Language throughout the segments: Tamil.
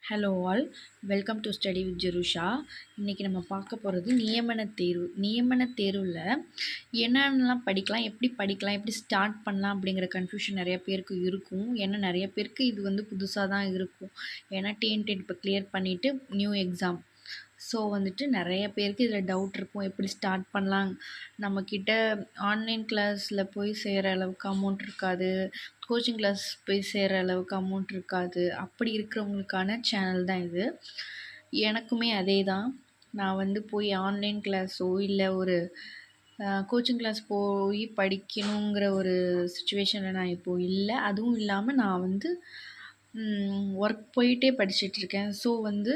Hello all, welcome to study with Jerusha. இன்றைக்கி நம்ம பார்க்க போகிறது நியமனத் தேர்வில் என்னென்னலாம் படிக்கலாம், எப்படி ஸ்டார்ட் பண்ணலாம் அப்படிங்கிற கன்ஃபியூஷன் நிறைய பேருக்கு இருக்கும். ஏன்னா நிறைய பேருக்கு இது வந்து புதுசாக தான் இருக்கும். ஏன்னா டிஎன்டெட் இப்போ கிளியர் பண்ணிவிட்டு நியூ எக்ஸாம். ஸோ வந்துட்டு நிறைய பேருக்கு இதில் டவுட் இருக்கும், எப்படி ஸ்டார்ட் பண்ணலாம். நம்மக்கிட்ட ஆன்லைன் கிளாஸில் போய் சேர்கிற அளவுக்கு அமௌண்ட் இருக்காது, கோச்சிங் கிளாஸ் போய் சேர்கிற அளவுக்கு அமௌண்ட் இருக்காது. அப்படி இருக்கிறவங்களுக்கான சேனல் தான் இது. எனக்குமே அதே தான். நான் வந்து போய் ஆன்லைன் கிளாஸோ இல்லை ஒரு கோச்சிங் கிளாஸ் போய் படிக்கணுங்கிற ஒரு சுச்சுவேஷனில் நான் இப்போது இல்லை. அதுவும் இல்லாமல் நான் வந்து ஒர்க் போயிட்டே படிச்சிட்ருக்கேன். ஸோ வந்து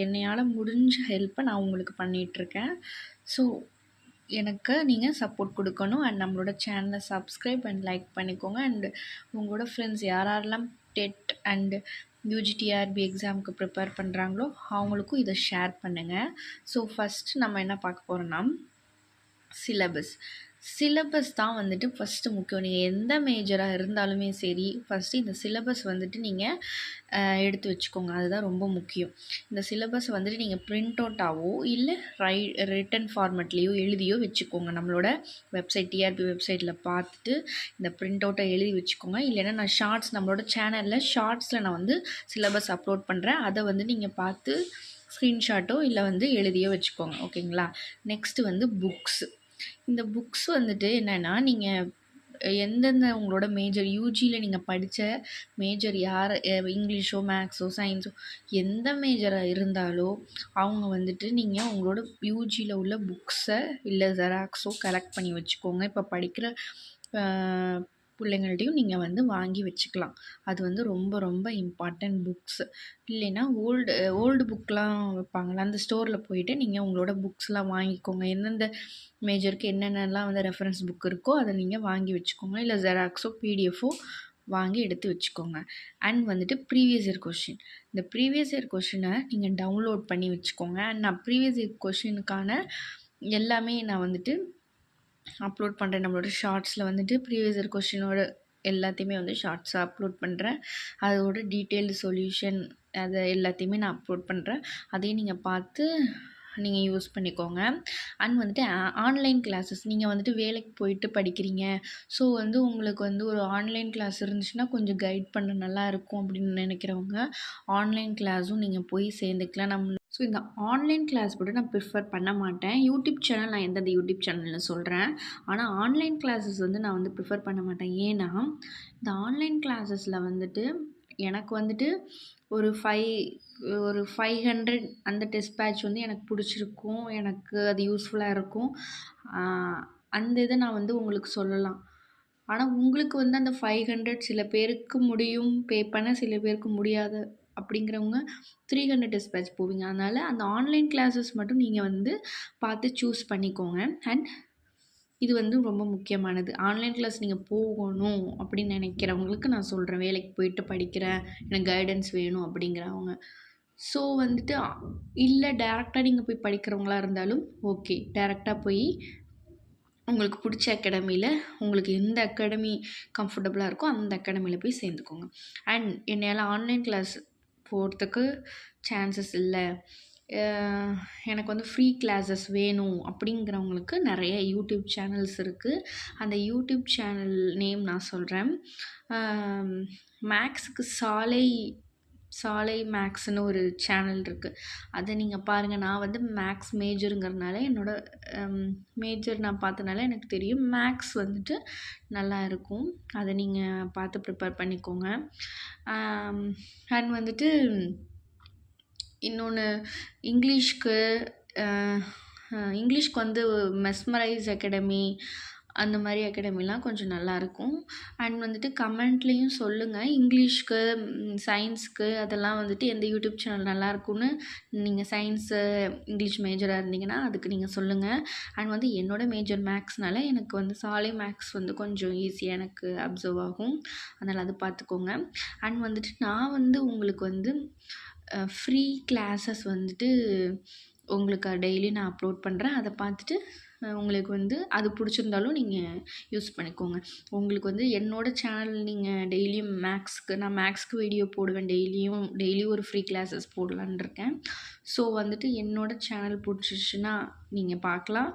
என்னையால் முடிஞ்ச ஹெல்ப்பை நான் உங்களுக்கு பண்ணிகிட்ருக்கேன். ஸோ எனக்கு நீங்கள் சப்போர்ட் கொடுக்கணும். அண்ட் நம்மளோட சேனலை சப்ஸ்கிரைப் அண்ட் லைக் பண்ணிக்கோங்க. அண்ட் உங்களோட ஃப்ரெண்ட்ஸ் யாரெல்லாம் டெட் அண்ட் யூஜிடிஆர்பி எக்ஸாமுக்கு ப்ரிப்பேர் பண்ணுறாங்களோ அவங்களுக்கும் இதை ஷேர் பண்ணுங்கள். ஸோ ஃபஸ்ட்டு நம்ம என்ன பார்க்க போகிறோன்னா, சிலபஸ் தான் வந்துட்டு ஃபஸ்ட்டு முக்கியம். நீங்கள் எந்த மேஜராக இருந்தாலுமே சரி, ஃபஸ்ட்டு இந்த சிலபஸ் வந்துட்டு நீங்கள் எடுத்து வச்சுக்கோங்க. அதுதான் ரொம்ப முக்கியம். இந்த சிலபஸ் வந்துட்டு நீங்கள் பிரிண்ட் அவுட்டாவோ இல்லை ரிட்டன் ஃபார்மேட்லேயோ எழுதியோ வச்சுக்கோங்க. நம்மளோட வெப்சைட் டிஆர்பி வெப்சைட்டில் பார்த்துட்டு இந்த பிரிண்ட் அவுட்டை எழுதி வச்சுக்கோங்க. இல்லைன்னா நான் நம்மளோட சேனலில் ஷார்ட்ஸில் நான் வந்து சிலபஸ் அப்லோட் பண்ணுறேன். அதை வந்து நீங்கள் பார்த்து ஸ்க்ரீன்ஷாட்டோ இல்லை வந்து எழுதியோ வச்சுக்கோங்க. ஓகேங்களா? நெக்ஸ்ட்டு வந்து இந்த புக்ஸ் வந்துட்டு என்னென்னா, நீங்கள் எந்தெந்த உங்களோட மேஜர் யூஜியில் நீங்கள் படித்த மேஜர் இங்கிலீஷோ மேக்ஸோ சயின்ஸோ எந்த மேஜராக இருந்தாலோ அவங்க வந்துட்டு நீங்கள் உங்களோட யூஜியில் உள்ள புக்ஸை இல்லை ஜெராக்ஸோ கலெக்ட் பண்ணி வச்சுக்கோங்க. இப்போ படிக்கிற பிள்ளைங்கள்ட்டையும் நீங்கள் வந்து வாங்கி வச்சுக்கலாம். அது வந்து ரொம்ப ரொம்ப இம்பார்ட்டன்ட் புக்ஸு. இல்லைன்னா ஓல்டு புக்கெலாம் வைப்பாங்களா, அந்த ஸ்டோரில் போயிட்டு நீங்கள் உங்களோட புக்ஸ்லாம் வாங்கிக்கோங்க. எந்தெந்த மேஜருக்கு என்னென்னலாம் வந்து ரெஃபரன்ஸ் புக் இருக்கோ அதை நீங்கள் வாங்கி வச்சுக்கோங்க. இல்லை ஜெராக்ஸோ பிடிஎஃபோ வாங்கி எடுத்து வச்சுக்கோங்க. அண்ட் வந்துட்டு இந்த ப்ரீவியஸ் இயர் கொஷினை நீங்கள் டவுன்லோட் பண்ணி வச்சுக்கோங்க. அண்ட் நான் ப்ரீவியஸ் இயர் கொஷினுக்கான எல்லாமே நான் வந்துட்டு அப்லோட் பண்ணுறேன். நம்மளோட ஷார்ட்ஸில் வந்துட்டு ப்ரீவியஸ் இயர் கொஷினோட எல்லாத்தையுமே வந்து ஷார்ட்ஸாக அப்லோட் பண்ணுறேன். அதோட டீட்டெயில்டு சொல்யூஷன் அதை எல்லாத்தையுமே நான் அப்லோட் பண்ணுறேன். அதையும் நீங்கள் பார்த்து நீங்கள் யூஸ் பண்ணிக்கோங்க. அண்ட் வந்துட்டு ஆன்லைன் கிளாஸஸ் நீங்கள் வந்துட்டு வேலைக்கு போயிட்டு படிக்கிறீங்க. ஸோ வந்து உங்களுக்கு வந்து ஒரு ஆன்லைன் கிளாஸ் இருந்துச்சுன்னா கொஞ்சம் கைட் பண்ண நல்லா இருக்கும் அப்படின்னு நினைக்கிறவங்க ஆன்லைன் கிளாஸும் நீங்கள் போய் சேர்ந்துக்கலாம். ஸோ இந்த ஆன்லைன் கிளாஸ் கூட நான் ப்ரிஃபர் பண்ண மாட்டேன். யூடியூப் சேனல் நான் எந்தெந்த யூடியூப் சேனல்னு சொல்கிறேன். ஆனால் ஆன்லைன் கிளாஸஸ் வந்து நான் வந்து ப்ரிஃபர் பண்ண மாட்டேன். ஏன்னா இந்த ஆன்லைன் கிளாஸஸில் வந்துட்டு எனக்கு வந்துட்டு ஒரு 500 அந்த டெஸ்ட் பேட்ச் வந்து எனக்கு பிடிச்சிருக்கும். எனக்கு அது யூஸ்ஃபுல்லாக இருக்கும். அந்த இதை நான் வந்து உங்களுக்கு சொல்லலாம். ஆனால் உங்களுக்கு வந்து அந்த 500 சில பேருக்கு முடியும் பே பண்ண, சில பேருக்கு முடியாது. அப்படிங்கிறவங்க 300 டெஸ்ட் பேட்ச் போவீங்க. அதனால் அந்த ஆன்லைன் கிளாஸஸ் மட்டும் நீங்கள் வந்து பார்த்து சூஸ் பண்ணிக்கோங்க. அண்ட் இது வந்து ரொம்ப முக்கியமானது. ஆன்லைன் கிளாஸ் நீங்கள் போகணும் அப்படின்னு நினைக்கிறவங்களுக்கு நான் சொல்கிறேன். வேலைக்கு போயிட்டு படிக்கிறேன், எனக்கு கைடன்ஸ் வேணும் அப்படிங்கிறவங்க. ஸோ வந்துட்டு இல்லை டேரெக்டாக நீங்கள் போய் படிக்கிறவங்களா இருந்தாலும் ஓகே, டேரெக்டாக போய் உங்களுக்கு பிடிச்ச அகாடமியில் உங்களுக்கு எந்த அகாடமி கம்ஃபர்டபுளாக இருக்கோ அந்த அகாடமியில் போய் சேர்ந்துக்கோங்க. அண்ட் என்னையால் ஆன்லைன் கிளாஸ் போகிறதுக்கு சான்சஸ் இல்லை, எனக்கு வந்து ஃப்ரீ கிளாஸஸ் வேணும் அப்படிங்கிறவங்களுக்கு நிறைய யூடியூப் சேனல்ஸ் இருக்குது. அந்த யூடியூப் சேனல் நேம் நான் சொல்கிறேன். மேக்ஸுக்கு சாலை மேக்ஸ்னு ஒரு சேனல் இருக்குது. அதை நீங்கள் பாருங்கள். நான் வந்து மேக்ஸ் மேஜருங்கிறதுனால என்னோடய மேஜர் நான் பார்த்தனால எனக்கு தெரியும். மேக்ஸ் வந்துட்டு நல்லா இருக்கும். அதை நீங்கள் பார்த்து ப்ரிப்பேர் பண்ணிக்கோங்க. அண்ட் வந்துட்டு இன்னொன்று இங்கிலீஷ்க்கு வந்து மெஸ்மரைஸ் அகாடமி அந்த மாதிரி அகாடமிலாம் கொஞ்சம் நல்லாயிருக்கும். அண்ட் வந்துட்டு கமெண்ட்லேயும் சொல்லுங்கள், இங்கிலீஷ்க்கு சயின்ஸுக்கு அதெல்லாம் வந்துட்டு எந்த யூடியூப் சேனல் நல்லாயிருக்குன்னு. நீங்கள் சயின்ஸு இங்கிலீஷ் மேஜராக இருந்தீங்கன்னா அதுக்கு நீங்கள் சொல்லுங்கள். அண்ட் வந்து என்னோடய மேஜர் மேக்ஸ்னால எனக்கு வந்து சாலை மேக்ஸ் வந்து கொஞ்சம் ஈஸியாக எனக்கு அப்சர்வ் ஆகும். அதனால் அது பார்த்துக்கோங்க. அண்ட் வந்துட்டு நான் வந்து உங்களுக்கு வந்து ஃப்ரீ கிளாஸஸ் வந்துட்டு உங்களுக்கு டெய்லி நான் அப்லோட் பண்ணுறேன். அதை பார்த்துட்டு உங்களுக்கு வந்து அது பிடிச்சிருந்தாலும் நீங்கள் யூஸ் பண்ணிக்கோங்க. உங்களுக்கு வந்து என்னோட சேனல் நீங்கள் டெய்லியும் நான் மேக்ஸ்க்கு வீடியோ போடுவேன். டெய்லியும் ஒரு ஃப்ரீ கிளாஸஸ் போடலான்னு இருக்கேன். ஸோ வந்துட்டு என்னோட சேனல் பிடிச்சிச்சுன்னா நீங்கள் பார்க்கலாம்.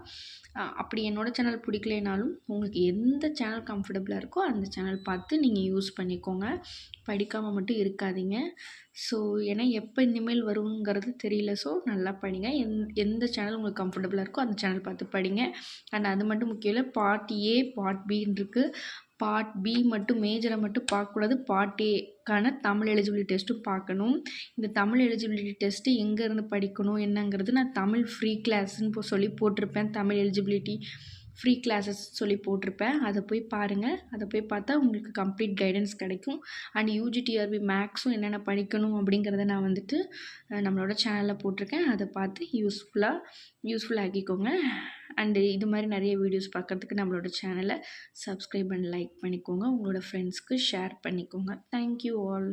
அப்படி என்னோட சேனல் பிடிக்கலைனாலும் உங்களுக்கு எந்த சேனல் கம்ஃபர்டபுளாக இருக்கோ அந்த சேனல் பார்த்து நீங்கள் யூஸ் பண்ணிக்கோங்க. படிக்காமல் மட்டும் இருக்காதீங்க. ஸோ ஏன்னா எப்போ இனிமேல் வருங்கிறது தெரியல. ஸோ நல்லா படிங்க. எந்த சேனல் உங்களுக்கு கம்ஃபர்டபுளாக இருக்கோ அந்த சேனல் பார்த்து படிங்க. அண்ட் அது மட்டும் முக்கியம் இல்லை, பார்ட் ஏ பார்ட் பின்னு இருக்குது. பார்ட் பி மட்டும் மேஜரை மட்டும் பார்க்கக்கூடாது. பார்ட் ஏக்கான தமிழ் எலிஜிபிலிட்டி டெஸ்ட்டும் பார்க்கணும். இந்த தமிழ் எலிஜிபிலிட்டி டெஸ்ட்டு எங்கேருந்து படிக்கணும் என்னங்கிறது நான் தமிழ் ஃப்ரீ கிளாஸ்ன்னு சொல்லி போட்டிருப்பேன். தமிழ் எலிஜிபிலிட்டி ஃப்ரீ கிளாஸஸ் சொல்லி போட்டிருப்பேன். அதை போய் பாருங்கள். அதை போய் பார்த்தா உங்களுக்கு கம்ப்ளீட் கைடன்ஸ் கிடைக்கும். அண்ட் யூஜிடிஆர்பி மேக்ஸும் என்னென்ன படிக்கணும் அப்படிங்கிறத நான் வந்துட்டு நம்மளோட சேனலில் போட்டிருக்கேன். அதை பார்த்து யூஸ்ஃபுல்லாக ஆக்கிக்கோங்க. அண்டு இது மாதிரி நிறைய வீடியோஸ் பார்க்குறதுக்கு நம்மளோட சேனலை சப்ஸ்கிரைப் அண்ட் லைக் பண்ணிக்கோங்க. உங்களோட ஃப்ரெண்ட்ஸ்க்கு ஷேர் பண்ணிக்கோங்க. Thank you all.